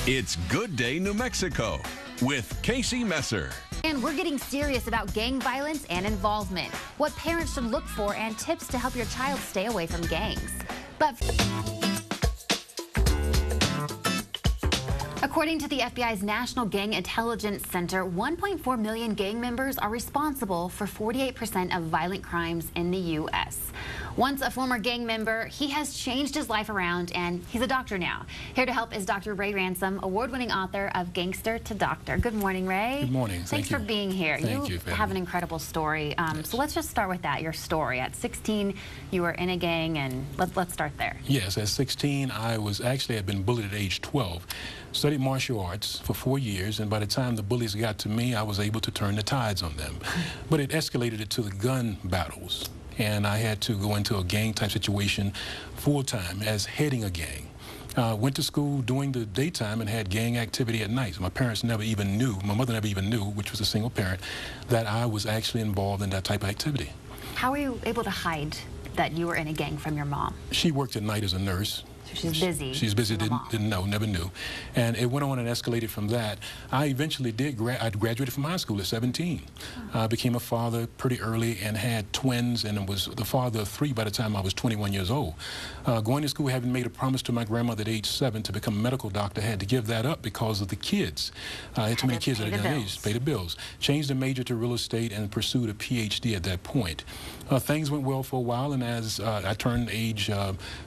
It's Good Day New Mexico with Casey Messer. And we're getting serious about gang violence and involvement, what parents should look for, and tips to help your child stay away from gangs. But according to the FBI's National Gang Intelligence Center, 1.4 million gang members are responsible for 48% of violent crimes in the U.S. Once a former gang member, he has changed his life around, and he's a doctor now. Here to help is Dr. Ray Ransom, award-winning author of Gangster to Doctor. Good morning, Ray. Good morning. Thanks for being here. Thank you. Have an incredible story. So let's just start with that, your story. At 16, you were in a gang, and let's start there. Yes, at 16, I had been bullied at age 12. Studied martial arts for 4 years, and by the time the bullies got to me, I was able to turn the tides on them. But it escalated it to the gun battles, and I had to go into a gang-type situation full-time as heading a gang. Went to school during the daytime and had gang activity at night. My parents never even knew, my mother never even knew, which was a single parent, that I was actually involved in that type of activity. How were you able to hide that you were in a gang from your mom? She worked at night as a nurse. So she's busy. She's busy, didn't know, never knew. And it went on and escalated from that. I eventually I graduated from high school at 17. I became a father pretty early and had twins, and was the father of 3 by the time I was 21 years old. Going to school, having made a promise to my grandmother at age 7 to become a medical doctor, had to give that up because of the kids. I had too many kids at a young age, pay the bills. Changed the major to real estate and pursued a PhD at that point. Things went well for a while, and as I turned age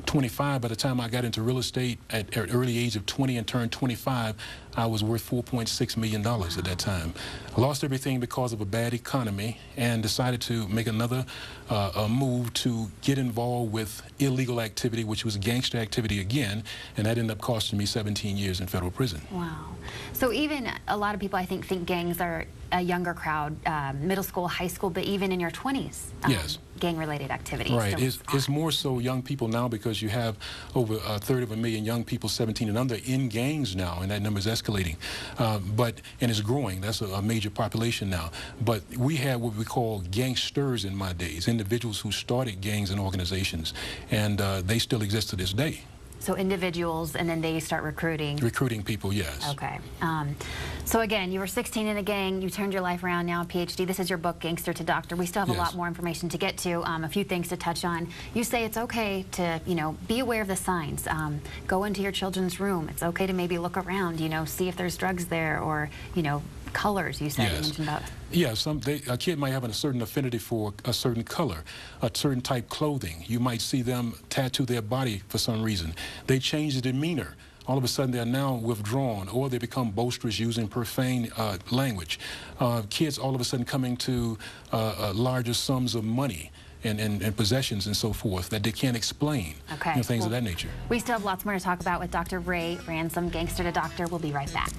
25, by the time I got into real estate at an early age of 20 and turned 25, I was worth $4.6 million at that time. I lost everything because of a bad economy and decided to make another move to get involved with illegal activity, which was gangster activity again, and that ended up costing me 17 years in federal prison. Wow. So even a lot of people, I think gangs are a younger crowd, middle school, high school, but even in your 20s, yes, gang-related activities. Right. It's more so young people now, because you have over a third of a million young people 17 and under in gangs now, and that number is escalating. And it's growing. That's a major population now. But we had what we call gangsters in my days, individuals who started gangs and organizations, and they still exist to this day. So individuals, and then they start recruiting? Recruiting people, yes. Okay. So again, you were 16 in a gang, you turned your life around, now a PhD. This is your book, Gangster to Doctor. We still have a lot more information to get to, a few things to touch on. You say it's okay to, be aware of the signs. Go into your children's room. It's okay to maybe look around, see if there's drugs there, or, colors, you said. Yes. You mentioned about. Yeah, a kid might have a certain affinity for a certain color, a certain type clothing. You might see them tattoo their body for some reason. They change the demeanor. All of a sudden, they're now withdrawn, or they become boisterous, using profane language. Kids all of a sudden coming to larger sums of money and possessions and so forth that they can't explain. Okay. Things of that nature. We still have lots more to talk about with Dr. Ray Ransom, Gangster to Doctor. We'll be right back.